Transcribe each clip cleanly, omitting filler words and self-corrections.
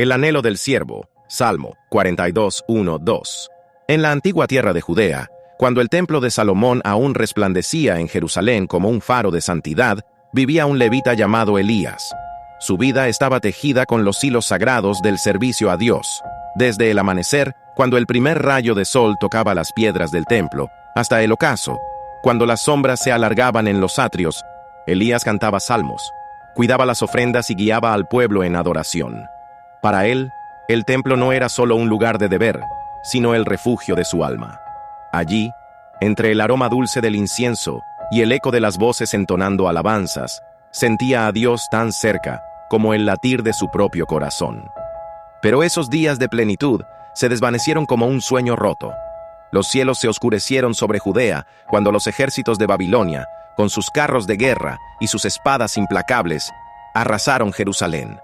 El anhelo del siervo, Salmo 42, 1, 2. En la antigua tierra de Judea, cuando el templo de Salomón aún resplandecía en Jerusalén como un faro de santidad, vivía un levita llamado Elías. Su vida estaba tejida con los hilos sagrados del servicio a Dios, desde el amanecer, cuando el primer rayo de sol tocaba las piedras del templo, hasta el ocaso, cuando las sombras se alargaban en los atrios. Elías cantaba salmos, cuidaba las ofrendas y guiaba al pueblo en adoración. Para él, el templo no era solo un lugar de deber, sino el refugio de su alma. Allí, entre el aroma dulce del incienso y el eco de las voces entonando alabanzas, sentía a Dios tan cerca como el latir de su propio corazón. Pero esos días de plenitud se desvanecieron como un sueño roto. Los cielos se oscurecieron sobre Judea cuando los ejércitos de Babilonia, con sus carros de guerra y sus espadas implacables, arrasaron Jerusalén.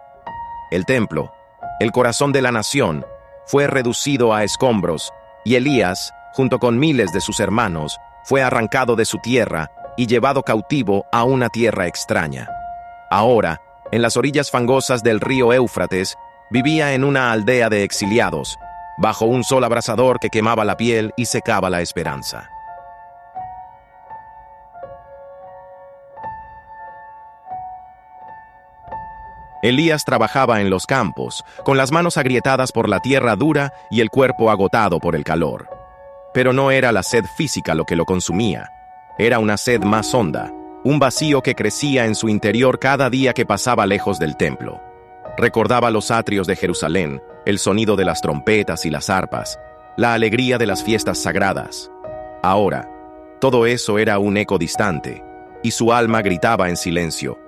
El templo, el corazón de la nación, fue reducido a escombros, y Elías, junto con miles de sus hermanos, fue arrancado de su tierra y llevado cautivo a una tierra extraña. Ahora, en las orillas fangosas del río Éufrates, vivía en una aldea de exiliados, bajo un sol abrasador que quemaba la piel y secaba la esperanza. Elías trabajaba en los campos, con las manos agrietadas por la tierra dura y el cuerpo agotado por el calor. Pero no era la sed física lo que lo consumía. Era una sed más honda, un vacío que crecía en su interior cada día que pasaba lejos del templo. Recordaba los atrios de Jerusalén, el sonido de las trompetas y las arpas, la alegría de las fiestas sagradas. Ahora, todo eso era un eco distante, y su alma gritaba en silencio: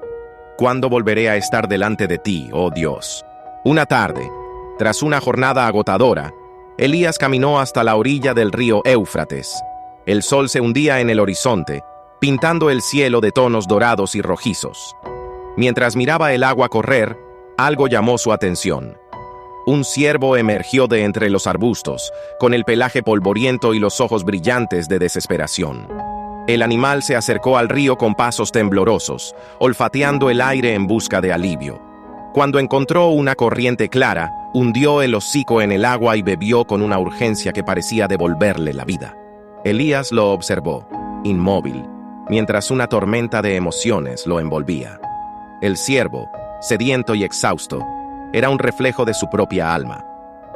¿cuándo volveré a estar delante de ti, oh Dios? Una tarde, tras una jornada agotadora, Elías caminó hasta la orilla del río Éufrates. El sol se hundía en el horizonte, pintando el cielo de tonos dorados y rojizos. Mientras miraba el agua correr, algo llamó su atención. Un ciervo emergió de entre los arbustos, con el pelaje polvoriento y los ojos brillantes de desesperación. El animal se acercó al río con pasos temblorosos, olfateando el aire en busca de alivio. Cuando encontró una corriente clara, hundió el hocico en el agua y bebió con una urgencia que parecía devolverle la vida. Elías lo observó, inmóvil, mientras una tormenta de emociones lo envolvía. El ciervo, sediento y exhausto, era un reflejo de su propia alma.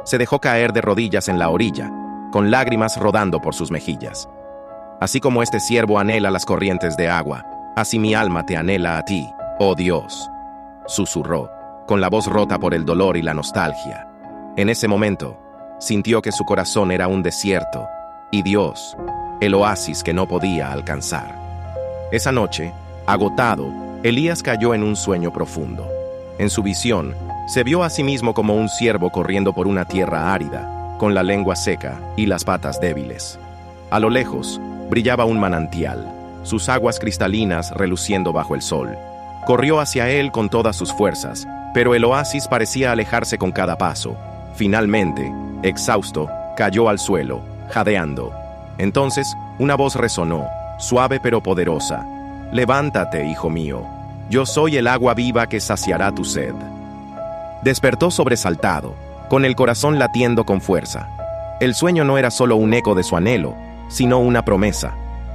Se dejó caer de rodillas en la orilla, con lágrimas rodando por sus mejillas. Así como este ciervo anhela las corrientes de agua, así mi alma te anhela a ti, oh Dios, susurró, con la voz rota por el dolor y la nostalgia. En ese momento, sintió que su corazón era un desierto, y Dios, el oasis que no podía alcanzar. Esa noche, agotado, Elías cayó en un sueño profundo. En su visión, se vio a sí mismo como un ciervo corriendo por una tierra árida, con la lengua seca y las patas débiles. A lo lejos, brillaba un manantial, sus aguas cristalinas reluciendo bajo el sol. Corrió hacia él con todas sus fuerzas, pero el oasis parecía alejarse con cada paso. Finalmente, exhausto, cayó al suelo, jadeando. Entonces, una voz resonó, suave pero poderosa: «Levántate, hijo mío, yo soy el agua viva que saciará tu sed». Despertó sobresaltado, con el corazón latiendo con fuerza. El sueño no era solo un eco de su anhelo, sino una promesa.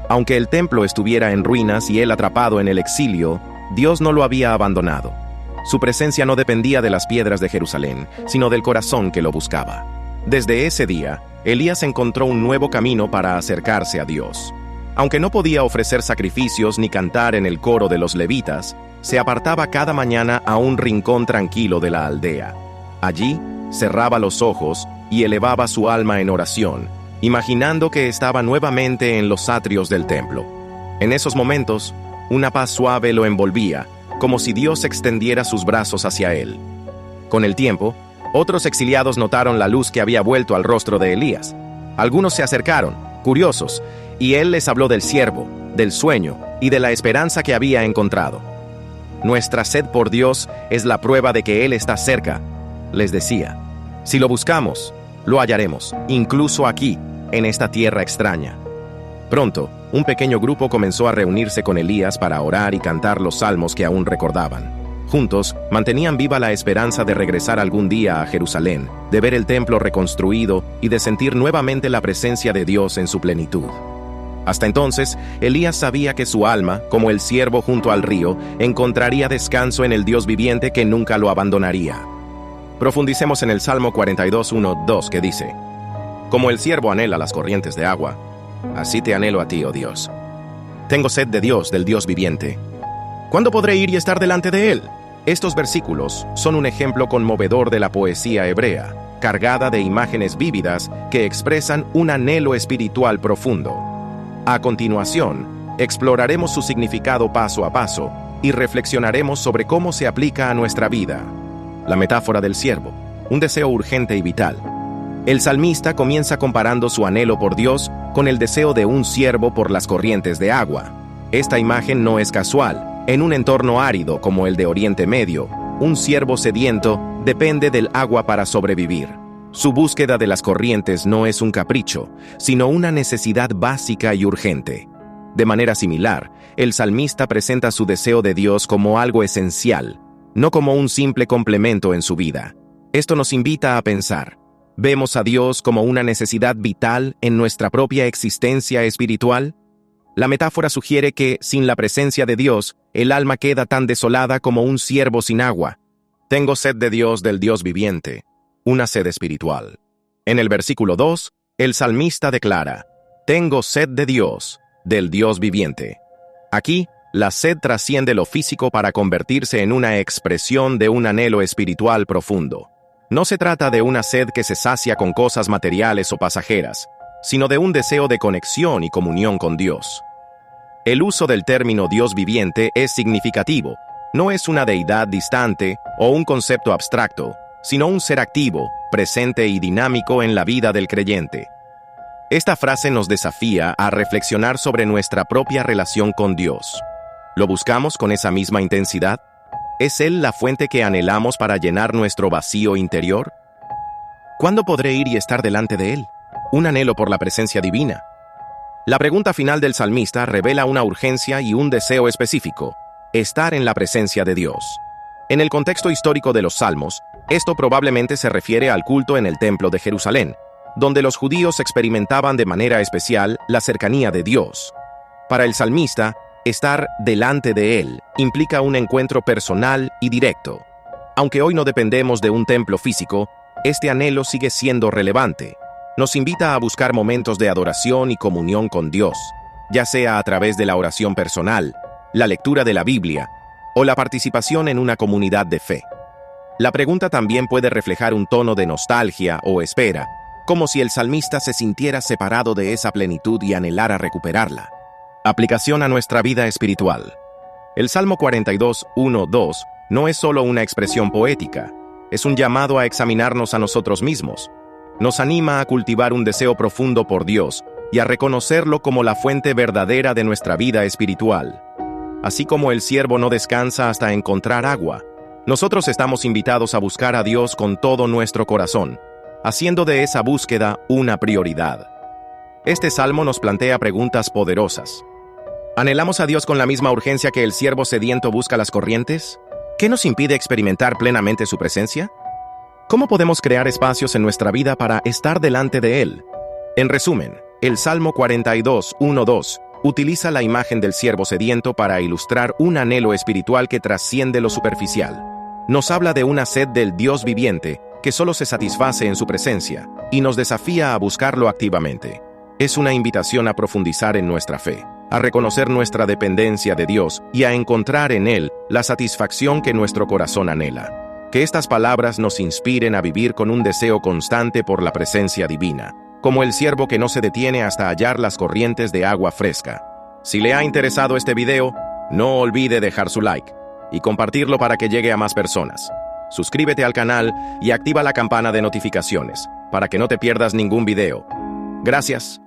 Aunque el templo estuviera en ruinas y él atrapado en el exilio, Dios no lo había abandonado. Su presencia no dependía de las piedras de Jerusalén, sino del corazón que lo buscaba. Desde ese día, Elías encontró un nuevo camino para acercarse a Dios. Aunque no podía ofrecer sacrificios ni cantar en el coro de los levitas, se apartaba cada mañana a un rincón tranquilo de la aldea. Allí, cerraba los ojos y elevaba su alma en oración, imaginando que estaba nuevamente en los atrios del templo. En esos momentos, una paz suave lo envolvía, como si Dios extendiera sus brazos hacia él. Con el tiempo, otros exiliados notaron la luz que había vuelto al rostro de Elías. Algunos se acercaron, curiosos, y él les habló del siervo, del sueño y de la esperanza que había encontrado. «Nuestra sed por Dios es la prueba de que Él está cerca», les decía. «Si lo buscamos, lo hallaremos, incluso aquí, en esta tierra extraña». Pronto, un pequeño grupo comenzó a reunirse con Elías para orar y cantar los salmos que aún recordaban. Juntos, mantenían viva la esperanza de regresar algún día a Jerusalén, de ver el templo reconstruido y de sentir nuevamente la presencia de Dios en su plenitud. Hasta entonces, Elías sabía que su alma, como el ciervo junto al río, encontraría descanso en el Dios viviente que nunca lo abandonaría. Profundicemos en el Salmo 42:1-2 que dice: Como el ciervo anhela las corrientes de agua, así te anhelo a ti, oh Dios. Tengo sed de Dios, del Dios viviente. ¿Cuándo podré ir y estar delante de Él? Estos versículos son un ejemplo conmovedor de la poesía hebrea, cargada de imágenes vívidas que expresan un anhelo espiritual profundo. A continuación, exploraremos su significado paso a paso y reflexionaremos sobre cómo se aplica a nuestra vida. La metáfora del ciervo, un deseo urgente y vital. El salmista comienza comparando su anhelo por Dios con el deseo de un ciervo por las corrientes de agua. Esta imagen no es casual. En un entorno árido como el de Oriente Medio, un ciervo sediento depende del agua para sobrevivir. Su búsqueda de las corrientes no es un capricho, sino una necesidad básica y urgente. De manera similar, el salmista presenta su deseo de Dios como algo esencial, no como un simple complemento en su vida. Esto nos invita a pensar: ¿vemos a Dios como una necesidad vital en nuestra propia existencia espiritual? La metáfora sugiere que, sin la presencia de Dios, el alma queda tan desolada como un ciervo sin agua. Tengo sed de Dios, del Dios viviente, una sed espiritual. En el versículo 2, el salmista declara: Tengo sed de Dios, del Dios viviente. Aquí, la sed trasciende lo físico para convertirse en una expresión de un anhelo espiritual profundo. No se trata de una sed que se sacia con cosas materiales o pasajeras, sino de un deseo de conexión y comunión con Dios. El uso del término Dios viviente es significativo. No es una deidad distante o un concepto abstracto, sino un ser activo, presente y dinámico en la vida del creyente. Esta frase nos desafía a reflexionar sobre nuestra propia relación con Dios. ¿Lo buscamos con esa misma intensidad? ¿Es Él la fuente que anhelamos para llenar nuestro vacío interior? ¿Cuándo podré ir y estar delante de Él? Un anhelo por la presencia divina. La pregunta final del salmista revela una urgencia y un deseo específico: estar en la presencia de Dios. En el contexto histórico de los Salmos, esto probablemente se refiere al culto en el Templo de Jerusalén, donde los judíos experimentaban de manera especial la cercanía de Dios. Para el salmista, estar delante de Él implica un encuentro personal y directo. Aunque hoy no dependemos de un templo físico, este anhelo sigue siendo relevante. Nos invita a buscar momentos de adoración y comunión con Dios, ya sea a través de la oración personal, la lectura de la Biblia o la participación en una comunidad de fe. La pregunta también puede reflejar un tono de nostalgia o espera, como si el salmista se sintiera separado de esa plenitud y anhelara recuperarla. Aplicación a nuestra vida espiritual. El Salmo 42:1-2 no es solo una expresión poética, es un llamado a examinarnos a nosotros mismos. Nos anima a cultivar un deseo profundo por Dios y a reconocerlo como la fuente verdadera de nuestra vida espiritual. Así como el ciervo no descansa hasta encontrar agua, nosotros estamos invitados a buscar a Dios con todo nuestro corazón, haciendo de esa búsqueda una prioridad. Este salmo nos plantea preguntas poderosas. ¿Anhelamos a Dios con la misma urgencia que el ciervo sediento busca las corrientes? ¿Qué nos impide experimentar plenamente su presencia? ¿Cómo podemos crear espacios en nuestra vida para estar delante de Él? En resumen, el Salmo 42:1-2 utiliza la imagen del ciervo sediento para ilustrar un anhelo espiritual que trasciende lo superficial. Nos habla de una sed del Dios viviente que solo se satisface en su presencia y nos desafía a buscarlo activamente. Es una invitación a profundizar en nuestra fe, a reconocer nuestra dependencia de Dios y a encontrar en Él la satisfacción que nuestro corazón anhela. Que estas palabras nos inspiren a vivir con un deseo constante por la presencia divina, como el ciervo que no se detiene hasta hallar las corrientes de agua fresca. Si le ha interesado este video, no olvide dejar su like y compartirlo para que llegue a más personas. Suscríbete al canal y activa la campana de notificaciones para que no te pierdas ningún video. Gracias.